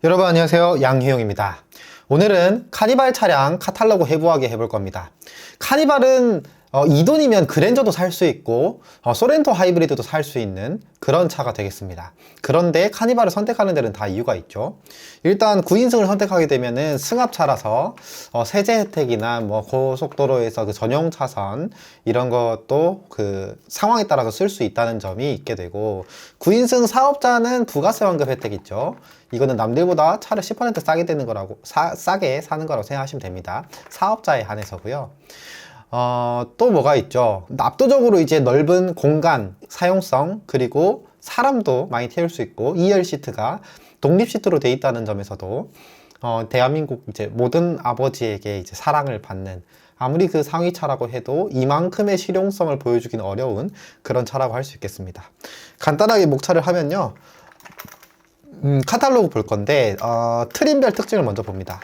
여러분 안녕하세요, 양희용입니다. 오늘은 카니발 차량 카탈로그 해부하기 해볼 겁니다. 카니발은 이 돈이면 그랜저도 살 수 있고 소렌토 하이브리드도 살 수 있는 그런 차가 되겠습니다. 그런데 카니발을 선택하는 데는 다 이유가 있죠. 일단 9인승을 선택하게 되면은 승합차라서 세제 혜택이나 뭐 고속도로에서 그 전용 차선 이런 것도 그 상황에 따라서 쓸 수 있다는 점이 있게 되고, 9인승 사업자는 부가세 환급 혜택 있죠. 이거는 남들보다 차를 10% 싸게 되는 거라고 싸게 사는 거라고 생각하시면 됩니다. 사업자에 한해서고요. 또 뭐가 있죠? 압도적으로 이제 넓은 공간, 사용성, 그리고 사람도 많이 태울 수 있고 2열 시트가 독립 시트로 돼 있다는 점에서도 대한민국 이제 모든 아버지에게 이제 사랑을 받는, 아무리 그 상위차라고 해도 이만큼의 실용성을 보여주기는 어려운 그런 차라고 할 수 있겠습니다. 간단하게 목차를 하면요, 카탈로그 볼 건데 트림별 특징을 먼저 봅니다.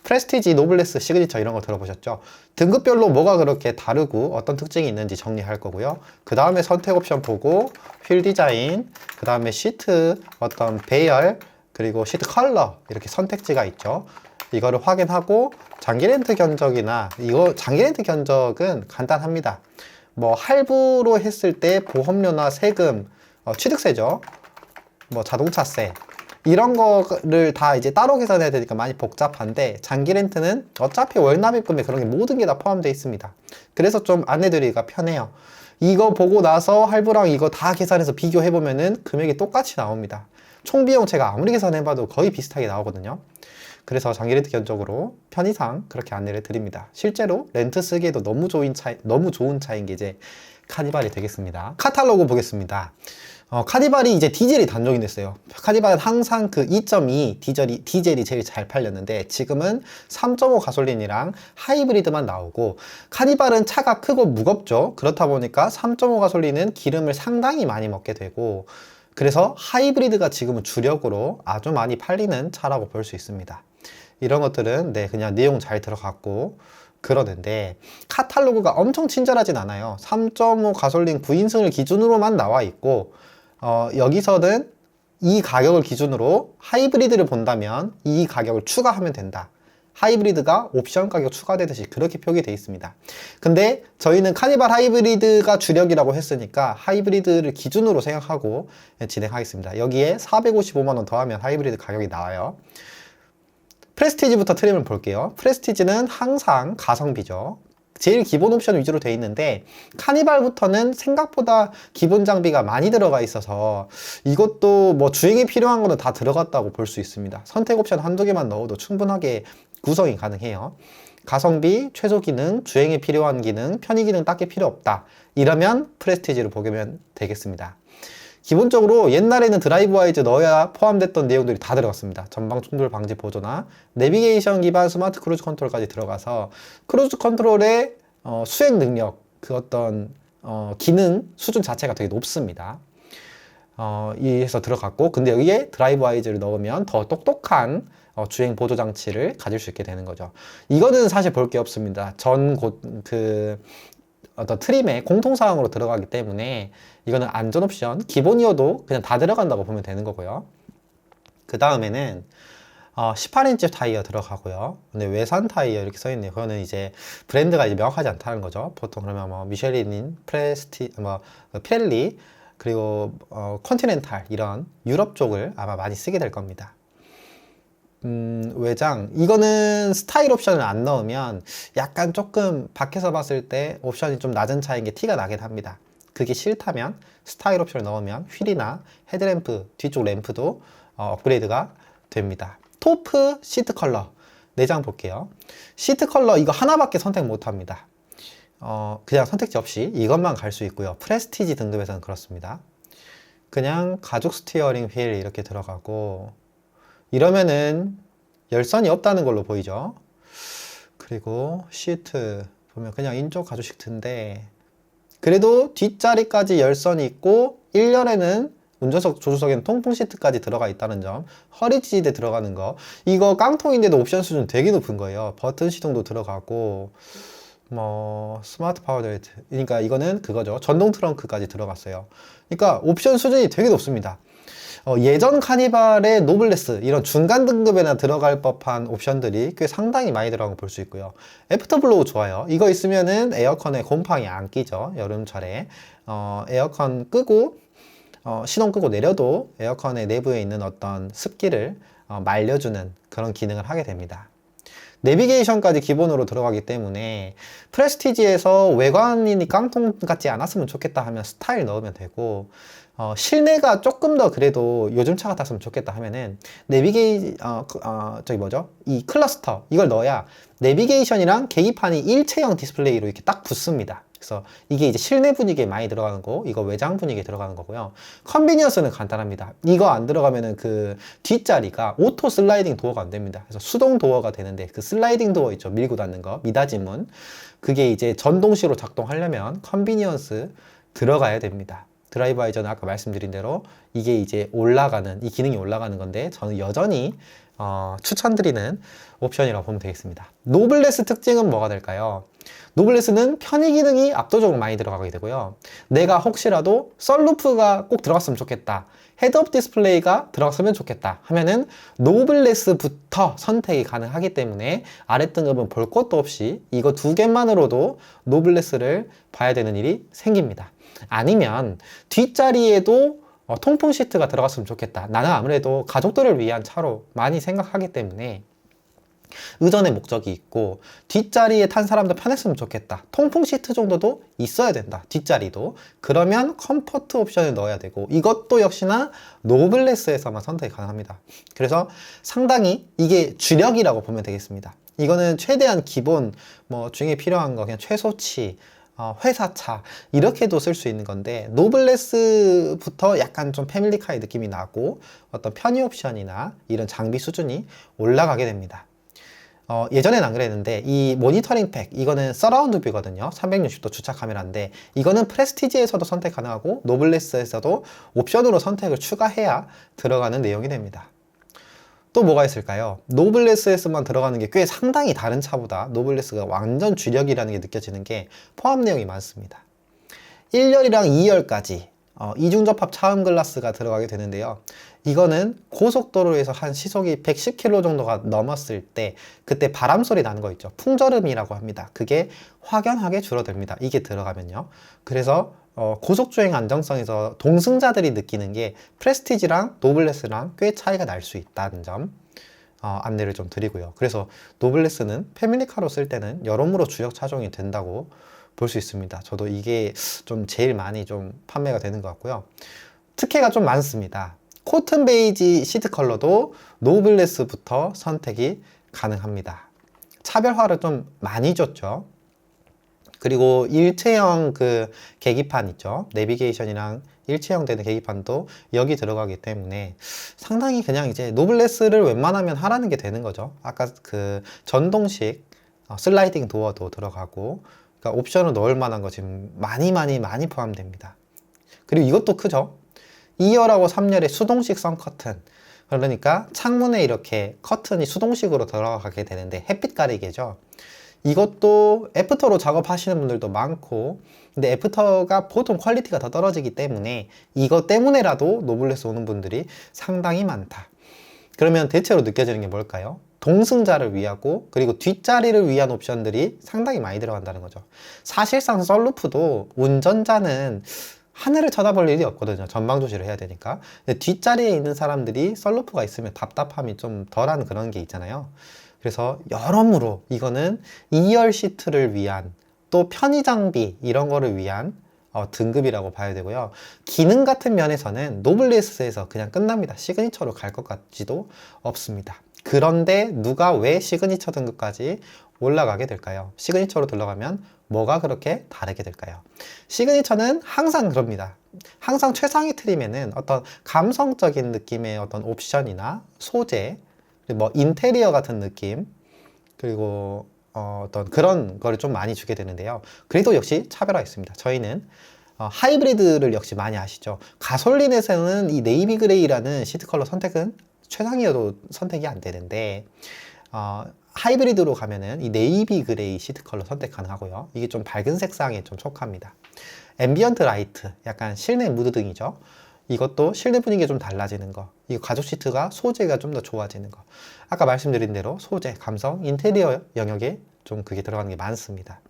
프레스티지, 노블레스, 시그니처 이런 거 들어보셨죠? 등급별로 뭐가 그렇게 다르고 어떤 특징이 있는지 정리할 거고요. 그 다음에 선택 옵션 보고 휠 디자인, 그 다음에 시트 어떤 배열, 그리고 시트 컬러 이렇게 선택지가 있죠. 이거를 확인하고 장기 렌트 견적이나 이거 장기 렌트 견적은 간단합니다. 뭐 할부로 했을 때 보험료나 세금, 취득세죠. 뭐 자동차세 이런 거를 다 이제 따로 계산해야 되니까 많이 복잡한데, 장기 렌트는 어차피 월납입금에 그런 게 모든 게 다 포함되어 있습니다. 그래서 좀 안내드리기가 편해요. 이거 보고 나서 할부랑 이거 다 계산해서 비교해보면은 금액이 똑같이 나옵니다. 총 비용 제가 아무리 계산해봐도 거의 비슷하게 나오거든요. 그래서 장기 렌트 견적으로 편의상 그렇게 안내를 드립니다. 실제로 렌트 쓰기에도 너무 좋은 차인 게 이제 카니발이 되겠습니다. 카탈로그 보겠습니다. 카니발이 이제 디젤이 단종이 됐어요. 카니발은 항상 그 2.2 디젤이 제일 잘 팔렸는데, 지금은 3.5 가솔린이랑 하이브리드만 나오고, 카니발은 차가 크고 무겁죠. 그렇다 보니까 3.5 가솔린은 기름을 상당히 많이 먹게 되고, 그래서 하이브리드가 지금은 주력으로 아주 많이 팔리는 차라고 볼 수 있습니다. 이런 것들은 그냥 내용 잘 들어갔고 그러는데, 카탈로그가 엄청 친절하진 않아요. 3.5 가솔린 9인승을 기준으로만 나와 있고, 여기서는 이 가격을 기준으로 하이브리드를 본다면 이 가격을 추가하면 된다. 하이브리드가 옵션 가격 추가되듯이 그렇게 표기되어 있습니다. 근데 저희는 카니발 하이브리드가 주력이라고 했으니까 하이브리드를 기준으로 생각하고 진행하겠습니다. 여기에 455만원 더하면 하이브리드 가격이 나와요. 프레스티지부터 트림을 볼게요. 프레스티지는 항상 가성비죠. 제일 기본 옵션 위주로 되어 있는데, 카니발부터는 생각보다 기본 장비가 많이 들어가 있어서 이것도 뭐 주행에 필요한 거는 다 들어갔다고 볼 수 있습니다. 선택 옵션 한두 개만 넣어도 충분하게 구성이 가능해요. 가성비, 최소 기능, 주행에 필요한 기능, 편의 기능 딱히 필요 없다. 이러면 프레스티지를 보면 되겠습니다. 기본적으로 옛날에는 드라이브 와이즈 넣어야 포함됐던 내용들이 다 들어갔습니다. 전방 충돌 방지 보조나 내비게이션 기반 스마트 크루즈 컨트롤까지 들어가서 크루즈 컨트롤의 수행 능력, 그 어떤 기능 수준 자체가 되게 높습니다. 이에서 들어갔고, 근데 여기에 드라이브 와이즈를 넣으면 더 똑똑한 주행 보조 장치를 가질 수 있게 되는 거죠. 이거는 사실 볼 게 없습니다. 어떤 트림의 공통사항으로 들어가기 때문에 이거는 안전 옵션 기본이어도 그냥 다 들어간다고 보면 되는 거고요. 그 다음에는 18인치 타이어 들어가고요. 근데 외산 타이어 이렇게 써있네요. 그거는 이제 브랜드가 이제 명확하지 않다는 거죠. 보통 그러면 뭐 미쉐린인, 피렐리, 그리고 컨티넨탈 이런 유럽 쪽을 아마 많이 쓰게 될 겁니다. 외장 이거는 스타일 옵션을 안 넣으면 약간 조금 밖에서 봤을 때 옵션이 좀 낮은 차인 게 티가 나긴 합니다. 그게 싫다면 스타일 옵션을 넣으면 휠이나 헤드램프, 뒤쪽 램프도 업그레이드가 됩니다. 토프 시트 컬러 내장 볼게요. 시트 컬러 이거 하나밖에 선택 못 합니다. 그냥 선택지 없이 이것만 갈 수 있고요. 프레스티지 등급에서는 그렇습니다. 그냥 가죽 스티어링 휠 이렇게 들어가고, 이러면은 열선이 없다는 걸로 보이죠. 그리고 시트 보면 그냥 인조 가죽 시트인데, 그래도 뒷자리까지 열선이 있고 1열에는 운전석 조수석에는 통풍 시트까지 들어가 있다는 점, 허리 지지대 들어가는 거, 이거 깡통인데도 옵션 수준 되게 높은 거예요. 버튼 시동도 들어가고 뭐 스마트 파워레이트, 그러니까 이거는 그거죠. 전동 트렁크까지 들어갔어요. 그러니까 옵션 수준이 되게 높습니다. 예전 카니발의 노블레스 이런 중간 등급에나 들어갈 법한 옵션들이 꽤 상당히 많이 들어간 거 볼 수 있고요. 애프터블로우 좋아요. 이거 있으면은 에어컨에 곰팡이 안 끼죠. 여름철에 에어컨 끄고 시동 끄고 내려도 에어컨의 내부에 있는 어떤 습기를 말려주는 그런 기능을 하게 됩니다. 내비게이션까지 기본으로 들어가기 때문에 프레스티지에서 외관이 깡통 같지 않았으면 좋겠다 하면 스타일 넣으면 되고, 실내가 조금 더 그래도 요즘 차 같았으면 좋겠다 하면은 이 클러스터 이걸 넣어야 내비게이션이랑 계기판이 일체형 디스플레이로 이렇게 딱 붙습니다. 그래서 이게 이제 실내 분위기에 많이 들어가는 거, 이거 외장 분위기에 들어가는 거고요. 컨비니언스는 간단합니다. 이거 안 들어가면은 그 뒷자리가 오토 슬라이딩 도어가 안 됩니다. 그래서 수동 도어가 되는데 그 슬라이딩 도어 있죠. 밀고 닫는 거, 미닫이 문. 그게 이제 전동시로 작동하려면 컨비니언스 들어가야 됩니다. 드라이브 아이저는 아까 말씀드린 대로 이게 이제 올라가는, 이 기능이 올라가는 건데 저는 여전히 추천드리는 옵션이라고 보면 되겠습니다. 노블레스 특징은 뭐가 될까요? 노블레스는 편의 기능이 압도적으로 많이 들어가게 되고요. 내가 혹시라도 썬루프가 꼭 들어갔으면 좋겠다, 헤드업 디스플레이가 들어갔으면 좋겠다 하면은 노블레스부터 선택이 가능하기 때문에 아랫등급은 볼 것도 없이 이거 두 개만으로도 노블레스를 봐야 되는 일이 생깁니다. 아니면 뒷자리에도 통풍 시트가 들어갔으면 좋겠다. 나는 아무래도 가족들을 위한 차로 많이 생각하기 때문에 의전의 목적이 있고 뒷자리에 탄 사람도 편했으면 좋겠다. 통풍 시트 정도도 있어야 된다. 뒷자리도. 그러면 컴포트 옵션을 넣어야 되고 이것도 역시나 노블레스에서만 선택이 가능합니다. 그래서 상당히 이게 주력이라고 보면 되겠습니다. 이거는 최대한 기본 중에 필요한 거 그냥 최소치 회사차 이렇게도 쓸 수 있는 건데 노블레스부터 약간 좀 패밀리카의 느낌이 나고 어떤 편의 옵션이나 이런 장비 수준이 올라가게 됩니다. 예전엔 안 그랬는데 이 모니터링 팩 이거는 서라운드 뷰거든요. 360도 주차 카메라인데 이거는 프레스티지에서도 선택 가능하고 노블레스에서도 옵션으로 선택을 추가해야 들어가는 내용이 됩니다. 또 뭐가 있을까요? 노블레스에서만 들어가는 게 꽤 상당히 다른 차보다 노블레스가 완전 주력이라는 게 느껴지는 게 포함 내용이 많습니다. 1열이랑 2열까지 이중접합 차음 글라스가 들어가게 되는데요. 이거는 고속도로에서 한 시속이 110km 정도가 넘었을 때 그때 바람 소리 나는 거 있죠. 풍절음이라고 합니다. 그게 확연하게 줄어듭니다. 이게 들어가면요. 그래서 고속주행 안정성에서 동승자들이 느끼는 게 프레스티지랑 노블레스랑 꽤 차이가 날 수 있다는 점 안내를 좀 드리고요. 그래서 노블레스는 패밀리카로 쓸 때는 여러모로 주력 차종이 된다고 볼 수 있습니다. 저도 이게 좀 제일 많이 좀 판매가 되는 것 같고요. 특혜가 좀 많습니다. 코튼 베이지 시트 컬러도 노블레스부터 선택이 가능합니다. 차별화를 좀 많이 줬죠. 그리고 일체형 그 계기판 있죠. 내비게이션이랑 일체형 되는 계기판도 여기 들어가기 때문에 상당히 그냥 이제 노블레스를 웬만하면 하라는 게 되는 거죠. 아까 그 전동식 슬라이딩 도어도 들어가고 그러니까 옵션을 넣을 만한 거 지금 많이 포함됩니다. 그리고 이것도 크죠. 2열하고 3열에 수동식 선 커튼. 그러니까 창문에 이렇게 커튼이 수동식으로 들어가게 되는데 햇빛 가리개죠. 이것도 애프터로 작업하시는 분들도 많고 근데 애프터가 보통 퀄리티가 더 떨어지기 때문에 이거 때문에라도 노블레스 오는 분들이 상당히 많다. 그러면 대체로 느껴지는 게 뭘까요? 동승자를 위하고 그리고 뒷자리를 위한 옵션들이 상당히 많이 들어간다는 거죠. 사실상 썬루프도 운전자는 하늘을 쳐다볼 일이 없거든요. 전방 조시를 해야 되니까. 근데 뒷자리에 있는 사람들이 썬루프가 있으면 답답함이 좀 덜한 그런 게 있잖아요. 그래서 여러모로 이거는 2열 시트를 위한 또 편의 장비 이런 거를 위한 등급이라고 봐야 되고요. 기능 같은 면에서는 노블레스에서 그냥 끝납니다. 시그니처로 갈 것 같지도 없습니다. 그런데 누가 왜 시그니처 등급까지 올라가게 될까요? 시그니처로 들어가면 뭐가 그렇게 다르게 될까요? 시그니처는 항상 그럽니다. 항상 최상위 트림에는 어떤 감성적인 느낌의 어떤 옵션이나 소재, 인테리어 같은 느낌, 그리고 어떤 그런 거를 좀 많이 주게 되는데요. 그래도 역시 차별화 있습니다. 저희는 하이브리드를 역시 많이 아시죠? 가솔린에서는 이 네이비 그레이라는 시트 컬러 선택은 최상이어도 선택이 안 되는데 하이브리드로 가면은 이 네이비 그레이 시트 컬러 선택 가능하고요. 이게 좀 밝은 색상에 좀 촉합니다. 앰비언트 라이트, 약간 실내 무드등이죠. 이것도 실내 분위기가 좀 달라지는 거. 이 가죽 시트가 소재가 좀 더 좋아지는 거. 아까 말씀드린 대로 소재, 감성, 인테리어 영역에 좀 그게 들어가는 게 많습니다.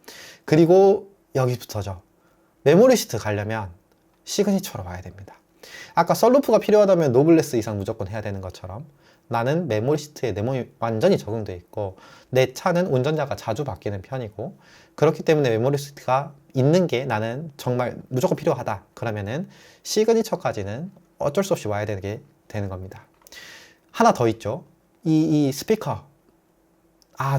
그리고 여기부터죠. 메모리 시트 가려면 시그니처로 봐야 됩니다. 아까 썬루프가 필요하다면 노블레스 이상 무조건 해야 되는 것처럼 나는 메모리 시트에 내 몸이 완전히 적응되어 있고 내 차는 운전자가 자주 바뀌는 편이고 그렇기 때문에 메모리 시트가 있는 게 나는 정말 무조건 필요하다. 그러면은 시그니처까지는 어쩔 수 없이 와야 되는 겁니다. 하나 더 있죠. 이 스피커.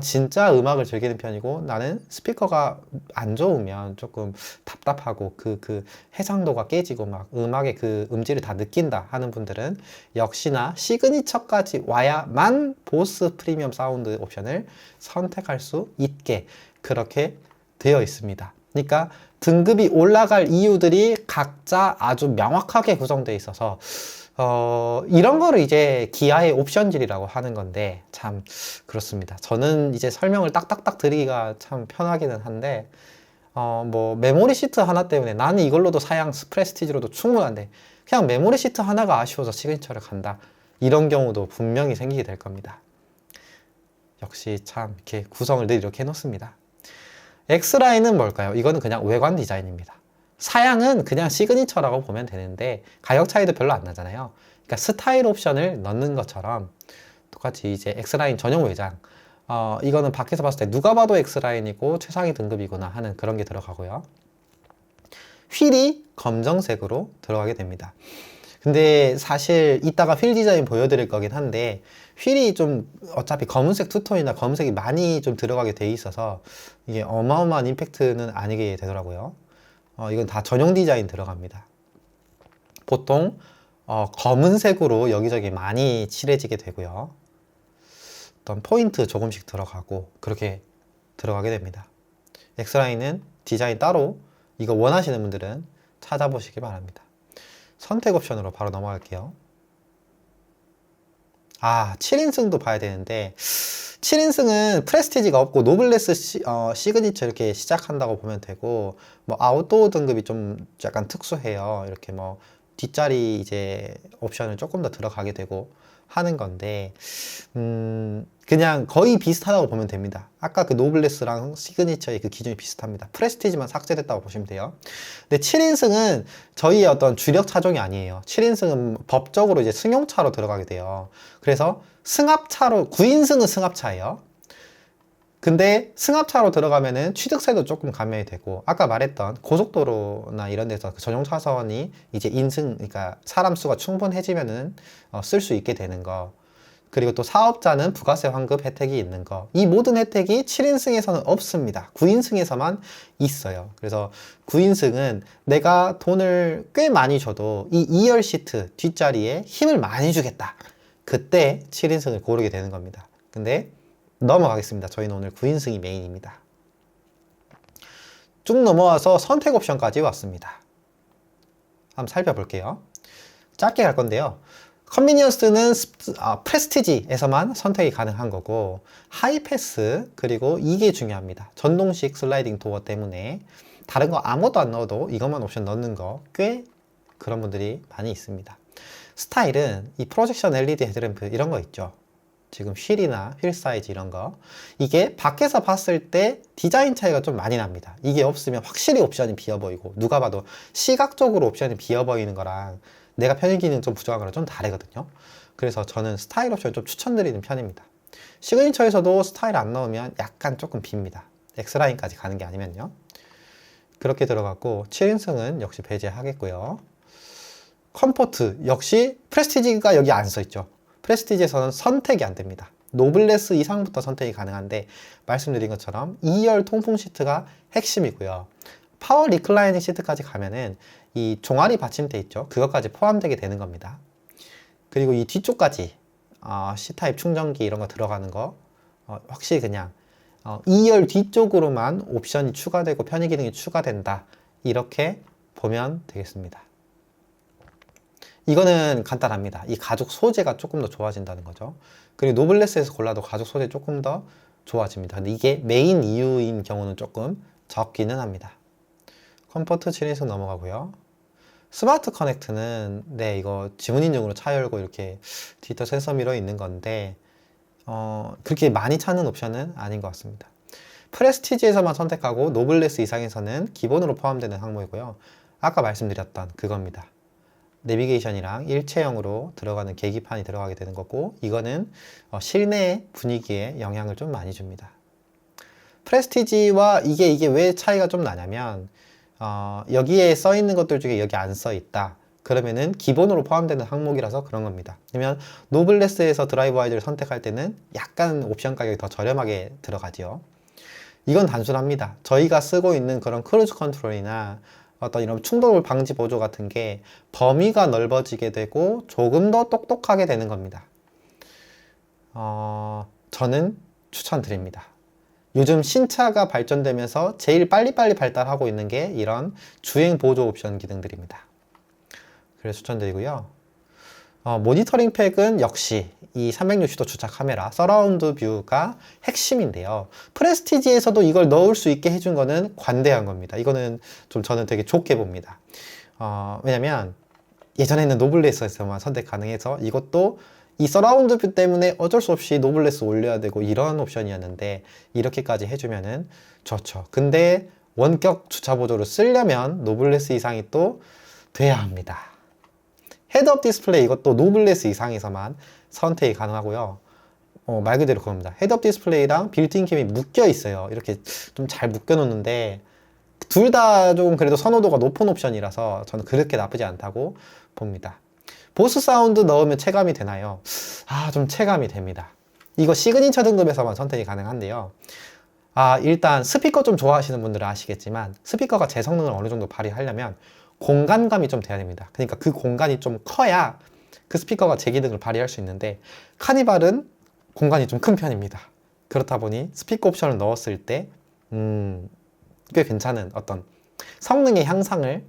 진짜 음악을 즐기는 편이고 나는 스피커가 안 좋으면 조금 답답하고 그 해상도가 깨지고 막 음악의 그 음질을 다 느낀다 하는 분들은 역시나 시그니처까지 와야만 보스 프리미엄 사운드 옵션을 선택할 수 있게 그렇게 되어 있습니다. 그러니까 등급이 올라갈 이유들이 각자 아주 명확하게 구성되어 있어서 이런 거를 이제 기아의 옵션질이라고 하는 건데, 참, 그렇습니다. 저는 이제 설명을 딱딱딱 드리기가 참 편하기는 한데, 뭐, 메모리 시트 하나 때문에 나는 이걸로도 사양 프레스티지로도 충분한데, 그냥 메모리 시트 하나가 아쉬워서 시그니처를 간다. 이런 경우도 분명히 생기게 될 겁니다. 역시 참, 이렇게 구성을 늘 이렇게 해놓습니다. X라인은 뭘까요? 이거는 그냥 외관 디자인입니다. 사양은 그냥 시그니처라고 보면 되는데 가격 차이도 별로 안 나잖아요. 그러니까 스타일 옵션을 넣는 것처럼 똑같이 이제 X라인 전용 외장 이거는 밖에서 봤을 때 누가 봐도 X라인이고 최상위 등급이구나 하는 그런 게 들어가고요. 휠이 검정색으로 들어가게 됩니다. 근데 사실 이따가 휠 디자인 보여드릴 거긴 한데 휠이 좀 어차피 검은색 투톤이나 검은색이 많이 좀 들어가게 돼 있어서 이게 어마어마한 임팩트는 아니게 되더라고요. 이건 다 전용 디자인 들어갑니다. 보통 검은색으로 여기저기 많이 칠해지게 되고요. 어떤 포인트 조금씩 들어가고 그렇게 들어가게 됩니다. X라인은 디자인 따로 이거 원하시는 분들은 찾아보시기 바랍니다. 선택 옵션으로 바로 넘어갈게요. 7인승도 봐야 되는데 7인승은 프레스티지가 없고 노블레스 시그니처 이렇게 시작한다고 보면 되고 뭐 아웃도어 등급이 좀 약간 특수해요. 이렇게 뭐 뒷자리 이제 옵션을 조금 더 들어가게 되고 하는 건데 그냥 거의 비슷하다고 보면 됩니다. 아까 그 노블레스랑 시그니처의 그 기준이 비슷합니다. 프레스티지만 삭제됐다고 보시면 돼요. 근데 7인승은 저희의 어떤 주력 차종이 아니에요. 7인승은 법적으로 이제 승용차로 들어가게 돼요. 그래서 승합차로 9인승은 승합차예요. 근데 승합차로 들어가면은 취득세도 조금 감면이 되고 아까 말했던 고속도로나 이런 데서 그 전용 차선이 이제 그러니까 사람 수가 충분해지면은 쓸 수 있게 되는 거. 그리고 또 사업자는 부가세 환급 혜택이 있는 거. 이 모든 혜택이 7인승에서는 없습니다. 9인승에서만 있어요. 그래서 9인승은 내가 돈을 꽤 많이 줘도 이 2열 시트 뒷자리에 힘을 많이 주겠다. 그때 7인승을 고르게 되는 겁니다. 근데 넘어가겠습니다. 저희는 오늘 9인승이 메인입니다. 쭉 넘어와서 선택 옵션까지 왔습니다. 한번 살펴볼게요. 짧게 갈 건데요. 컨비니언스는 프레스티지에서만 선택이 가능한 거고 하이패스 그리고 이게 중요합니다. 전동식 슬라이딩 도어 때문에 다른 거 아무것도 안 넣어도 이것만 옵션 넣는 거 꽤 그런 분들이 많이 있습니다. 스타일은 이 프로젝션 LED 헤드램프 이런 거 있죠. 지금 휠이나 휠 사이즈 이런 거 이게 밖에서 봤을 때 디자인 차이가 좀 많이 납니다. 이게 없으면 확실히 옵션이 비어 보이고 누가 봐도 시각적으로 옵션이 비어 보이는 거랑 내가 편의 기능 좀 부족한 거랑 좀 다르거든요. 그래서 저는 스타일 옵션 좀 추천드리는 편입니다. 시그니처에서도 스타일 안 넣으면 약간 조금 빕니다. X라인까지 가는 게 아니면요. 그렇게 들어갔고 7인승은 역시 배제하겠고요. 컴포트 역시 프레스티지가 여기 안 써있죠. 프레스티지에서는 선택이 안 됩니다. 노블레스 이상부터 선택이 가능한데 말씀드린 것처럼 2열 통풍 시트가 핵심이고요. 파워 리클라이닝 시트까지 가면은 이 종아리 받침대 있죠. 그것까지 포함되게 되는 겁니다. 그리고 이 뒤쪽까지 C타입 충전기 이런 거 들어가는 거 확실히 그냥 2열 뒤쪽으로만 옵션이 추가되고 편의 기능이 추가된다. 이렇게 보면 되겠습니다. 이거는 간단합니다. 이 가죽 소재가 조금 더 좋아진다는 거죠. 그리고 노블레스에서 골라도 가죽 소재 조금 더 좋아집니다. 근데 이게 메인 이유인 경우는 조금 적기는 합니다. 컴포트 7인승 넘어가고요. 스마트 커넥트는 네, 이거 지문 인증으로 차 열고 이렇게 디지털 센서 미러 있는 건데 그렇게 많이 찾는 옵션은 아닌 것 같습니다. 프레스티지에서만 선택하고 노블레스 이상에서는 기본으로 포함되는 항목이고요. 아까 말씀드렸던 그겁니다. 내비게이션이랑 일체형으로 들어가는 계기판이 들어가게 되는 거고, 이거는 실내 분위기에 영향을 좀 많이 줍니다. 프레스티지와 이게 왜 차이가 좀 나냐면 여기에 써 있는 것들 중에 여기 안 써 있다 그러면은 기본으로 포함되는 항목이라서 그런 겁니다. 그러면 노블레스에서 드라이브 와이드를 선택할 때는 약간 옵션 가격이 더 저렴하게 들어가지요. 이건 단순합니다. 저희가 쓰고 있는 그런 크루즈 컨트롤이나 어떤 이런 충돌 방지 보조 같은 게 범위가 넓어지게 되고 조금 더 똑똑하게 되는 겁니다. 저는 추천드립니다. 요즘 신차가 발전되면서 제일 빨리빨리 발달하고 있는 게 이런 주행 보조 옵션 기능들입니다. 그래서 추천드리고요. 모니터링 팩은 역시 이 360도 주차 카메라, 서라운드 뷰가 핵심인데요. 프레스티지에서도 이걸 넣을 수 있게 해준 거는 관대한 겁니다. 이거는 좀 저는 되게 좋게 봅니다. 왜냐면 예전에는 노블레스에서만 선택 가능해서 이것도 이 서라운드 뷰 때문에 어쩔 수 없이 노블레스 올려야 되고 이런 옵션이었는데 이렇게까지 해주면은 좋죠. 근데 원격 주차 보조를 쓰려면 노블레스 이상이 또 돼야 합니다. 헤드업 디스플레이 이것도 노블레스 이상에서만 선택이 가능하고요. 말 그대로 그겁니다. 헤드업 디스플레이랑 빌트인 캠이 묶여 있어요. 이렇게 좀 잘 묶여 놓는데 둘 다 좀 그래도 선호도가 높은 옵션이라서 저는 그렇게 나쁘지 않다고 봅니다. 보스 사운드 넣으면 체감이 되나요? 좀 체감이 됩니다. 이거 시그니처 등급에서만 선택이 가능한데요. 일단 스피커 좀 좋아하시는 분들은 아시겠지만 스피커가 제 성능을 어느 정도 발휘하려면 공간감이 좀 돼야 됩니다. 그러니까 그 공간이 좀 커야 그 스피커가 제 기능을 발휘할 수 있는데 카니발은 공간이 좀 큰 편입니다. 그렇다 보니 스피커 옵션을 넣었을 때 꽤 괜찮은 어떤 성능의 향상을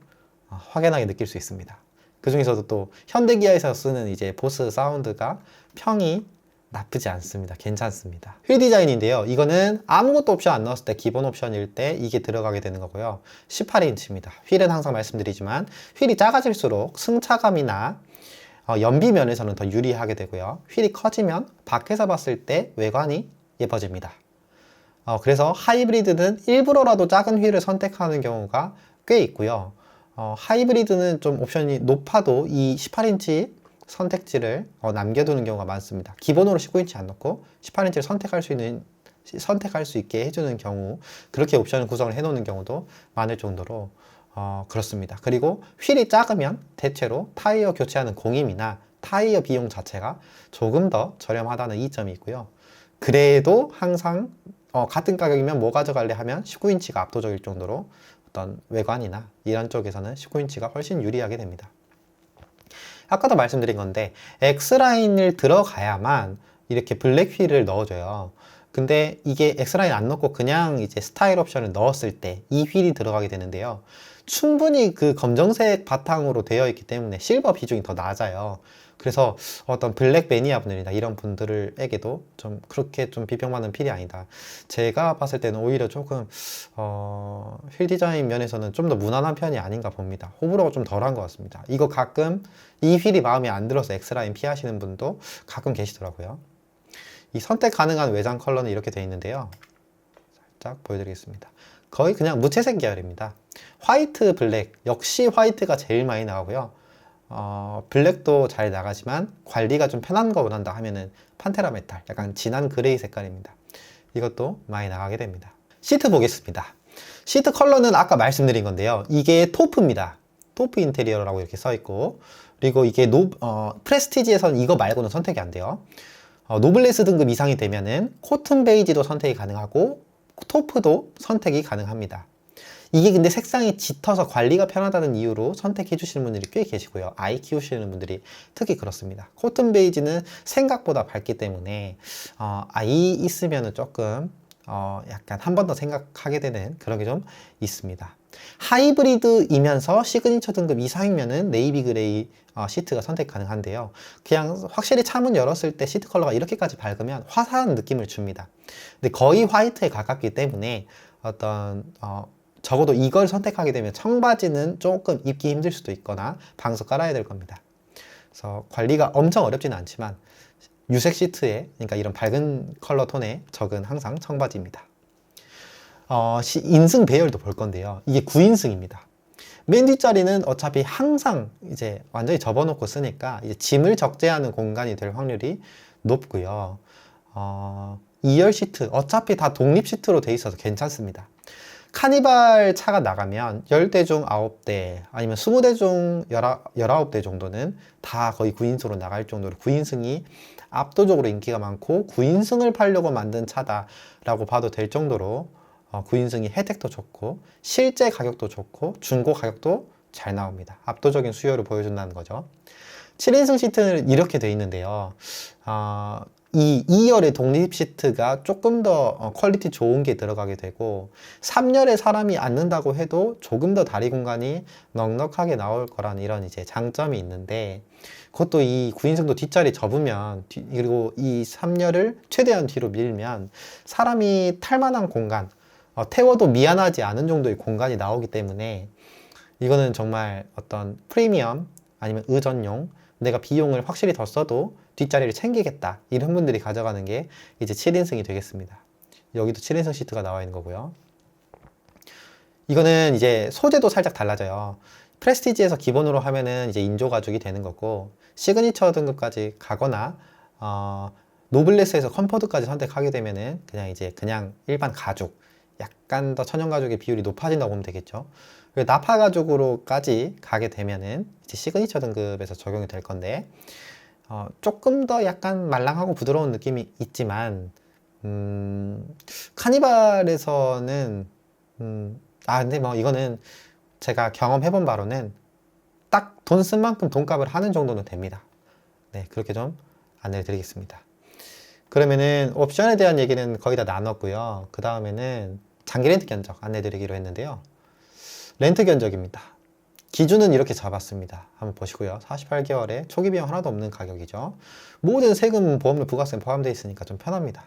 확연하게 느낄 수 있습니다. 그 중에서도 또 현대기아에서 쓰는 이제 보스 사운드가 평이 나쁘지 않습니다. 괜찮습니다. 휠 디자인인데요. 이거는 아무것도 옵션 안 넣었을 때 기본 옵션일 때 이게 들어가게 되는 거고요. 18인치입니다. 휠은 항상 말씀드리지만 휠이 작아질수록 승차감이나 연비 면에서는 더 유리하게 되고요. 휠이 커지면 밖에서 봤을 때 외관이 예뻐집니다. 그래서 하이브리드는 일부러라도 작은 휠을 선택하는 경우가 꽤 있고요. 하이브리드는 좀 옵션이 높아도 이 18인치 선택지를 남겨두는 경우가 많습니다. 기본으로 19인치 안 넣고 18인치를 선택할 수 있게 해주는 경우, 그렇게 옵션을 구성을 해놓는 경우도 많을 정도로 그렇습니다. 그리고 휠이 작으면 대체로 타이어 교체하는 공임이나 타이어 비용 자체가 조금 더 저렴하다는 이점이 있고요. 그래도 항상 같은 가격이면 뭐 가져갈래 하면 19인치가 압도적일 정도로 어떤 외관이나 이런 쪽에서는 19인치가 훨씬 유리하게 됩니다. 아까도 말씀드린 건데 X라인을 들어가야만 이렇게 블랙 휠을 넣어줘요. 근데 이게 X라인 안 넣고 그냥 이제 스타일 옵션을 넣었을 때 이 휠이 들어가게 되는데요. 충분히 그 검정색 바탕으로 되어 있기 때문에 실버 비중이 더 낮아요. 그래서 어떤 블랙 매니아 분들이나 이런 분들에게도 좀 그렇게 좀 비평받는 필이 아니다. 제가 봤을 때는 오히려 조금 휠 디자인 면에서는 좀 더 무난한 편이 아닌가 봅니다. 호불호가 좀 덜한 것 같습니다. 이거 가끔 이 휠이 마음에 안 들어서 X라인 피하시는 분도 가끔 계시더라고요. 이 선택 가능한 외장 컬러는 이렇게 되어 있는데요. 살짝 보여드리겠습니다. 거의 그냥 무채색 계열입니다. 화이트, 블랙, 역시 화이트가 제일 많이 나오고요. 블랙도 잘 나가지만 관리가 좀 편한 거 원한다 하면은 판테라 메탈, 약간 진한 그레이 색깔입니다. 이것도 많이 나가게 됩니다. 시트 보겠습니다. 시트 컬러는 아까 말씀드린 건데요. 이게 토프입니다. 토프 인테리어라고 이렇게 써 있고, 그리고 이게 프레스티지에서는 이거 말고는 선택이 안 돼요. 노블레스 등급 이상이 되면은 코튼 베이지도 선택이 가능하고 토프도 선택이 가능합니다. 이게 근데 색상이 짙어서 관리가 편하다는 이유로 선택해 주시는 분들이 꽤 계시고요. 아이 키우시는 분들이 특히 그렇습니다. 코튼 베이지는 생각보다 밝기 때문에 아이 있으면은 조금 약간 한 번 더 생각하게 되는 그런 게 좀 있습니다. 하이브리드이면서 시그니처 등급 이상이면은 네이비 그레이 시트가 선택 가능한데요. 그냥 확실히 차문 열었을 때 시트 컬러가 이렇게까지 밝으면 화사한 느낌을 줍니다. 근데 거의 화이트에 가깝기 때문에 어떤 적어도 이걸 선택하게 되면 청바지는 조금 입기 힘들 수도 있거나 방수 깔아야 될 겁니다. 그래서 관리가 엄청 어렵지는 않지만 유색 시트에, 그러니까 이런 밝은 컬러 톤의 적은 항상 청바지입니다. 인승 배열도 볼 건데요. 이게 9인승입니다. 맨 뒷자리는 어차피 항상 이제 완전히 접어놓고 쓰니까 이제 짐을 적재하는 공간이 될 확률이 높고요. 2열 시트, 어차피 다 독립 시트로 돼 있어서 괜찮습니다. 카니발 차가 나가면 10대 중 9대 아니면 20대 중 19대 정도는 다 거의 9인승으로 나갈 정도로 9인승이 압도적으로 인기가 많고 9인승을 팔려고 만든 차다라고 봐도 될 정도로 9인승이 혜택도 좋고 실제 가격도 좋고 중고 가격도 잘 나옵니다. 압도적인 수요를 보여준다는 거죠. 7인승 시트는 이렇게 돼 있는데요. 이 2열의 독립 시트가 조금 더 퀄리티 좋은 게 들어가게 되고 3열에 사람이 앉는다고 해도 조금 더 다리 공간이 넉넉하게 나올 거라는 이런 이제 장점이 있는데 그것도 이 9인승도 뒷자리 접으면 그리고 이 3열을 최대한 뒤로 밀면 사람이 탈 만한 공간 태워도 미안하지 않은 정도의 공간이 나오기 때문에 이거는 정말 어떤 프리미엄 아니면 의전용 내가 비용을 확실히 더 써도 뒷자리를 챙기겠다 이런 분들이 가져가는 게 이제 7인승이 되겠습니다. 여기도 7인승 시트가 나와 있는 거고요. 이거는 이제 소재도 살짝 달라져요. 프레스티지에서 기본으로 하면은 이제 인조 가죽이 되는 거고 시그니처 등급까지 가거나 노블레스에서 컴포트까지 선택하게 되면은 그냥 일반 가죽 약간 더 천연 가죽의 비율이 높아진다고 보면 되겠죠. 그리고 나파 가죽으로까지 가게 되면은 이제 시그니처 등급에서 적용이 될 건데 조금 더 약간 말랑하고 부드러운 느낌이 있지만 카니발에서는 근데 뭐 이거는 제가 경험해본 바로는 딱 돈 쓴 만큼 돈값을 하는 정도는 됩니다. 네, 그렇게 좀 안내를 드리겠습니다. 그러면은 옵션에 대한 얘기는 거의 다 나눴고요. 그 다음에는 장기 렌트 견적 안내 드리기로 했는데요. 렌트 견적입니다. 기준은 이렇게 잡았습니다. 한번 보시고요. 48개월에 초기 비용 하나도 없는 가격이죠. 모든 세금, 보험료, 부가세 포함되어 있으니까 좀 편합니다.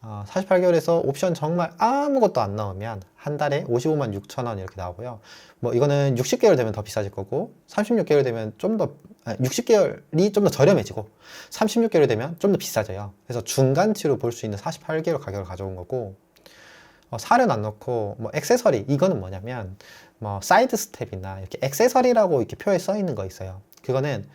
48개월에서 옵션 정말 아무것도 안 나오면 한 달에 55만 6천 원 이렇게 나오고요. 뭐 이거는 60개월 되면 더 비싸질 거고 36개월 되면 60개월이 좀 더 저렴해지고 36개월 되면 좀 더 비싸져요. 그래서 중간치로 볼 수 있는 48개월 가격을 가져온 거고 사료는 안 넣고 뭐 액세서리 이거는 뭐냐면 뭐 사이드 스텝이나 이렇게 액세서리라고 이렇게 표에 써 있는 거 있어요. 그거는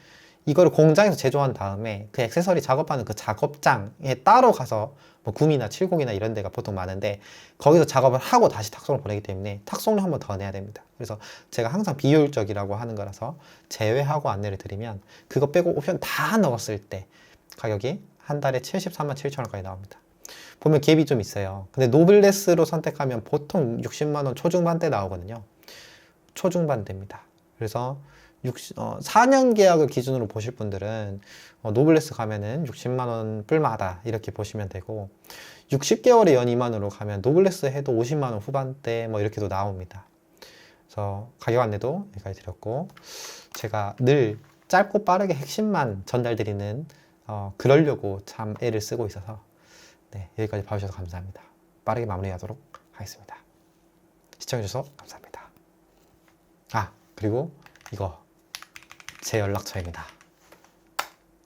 이거를 공장에서 제조한 다음에 그 액세서리 작업하는 그 작업장에 따로 가서 뭐 구미나 칠곡이나 이런 데가 보통 많은데 거기서 작업을 하고 다시 탁송을 보내기 때문에 탁송료 한 번 더 내야 됩니다. 그래서 제가 항상 비효율적이라고 하는 거라서 제외하고 안내를 드리면 그거 빼고 옵션 다 넣었을 때 가격이 한 달에 73만 7천 원까지 나옵니다. 보면 갭이 좀 있어요. 근데 노블레스로 선택하면 보통 60만 원 초중반대 나오거든요. 초중반대입니다. 그래서 4년 계약을 기준으로 보실 분들은 노블레스 가면은 60만 원 뿔마다 이렇게 보시면 되고 60개월의 연 2만으로 가면 노블레스 해도 50만 원 후반대 뭐 이렇게도 나옵니다. 그래서 가격 안내도 여기까지 드렸고 제가 늘 짧고 빠르게 핵심만 전달드리는 그러려고 참 애를 쓰고 있어서 네, 여기까지 봐주셔서 감사합니다. 빠르게 마무리하도록 하겠습니다. 시청해주셔서 감사합니다. 그리고 이거 제 연락처입니다.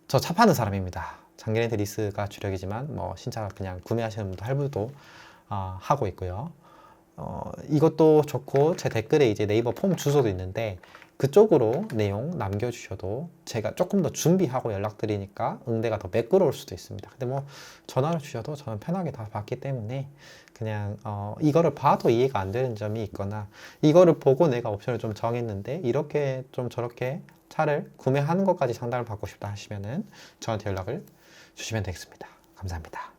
저 차 파는 사람입니다. 장기 렌트 리스가 주력이지만 뭐 신차 그냥 구매하시는 분도 할부도 하고 있고요. 이것도 좋고 제 댓글에 이제 네이버 폼 주소도 있는데 그쪽으로 내용 남겨주셔도 제가 조금 더 준비하고 연락드리니까 응대가 더 매끄러울 수도 있습니다. 근데 뭐 전화를 주셔도 저는 편하게 다 받기 때문에 그냥 이거를 봐도 이해가 안 되는 점이 있거나 이거를 보고 내가 옵션을 좀 정했는데 이렇게 좀 저렇게 차를 구매하는 것까지 상담을 받고 싶다 하시면은 저한테 연락을 주시면 되겠습니다. 감사합니다.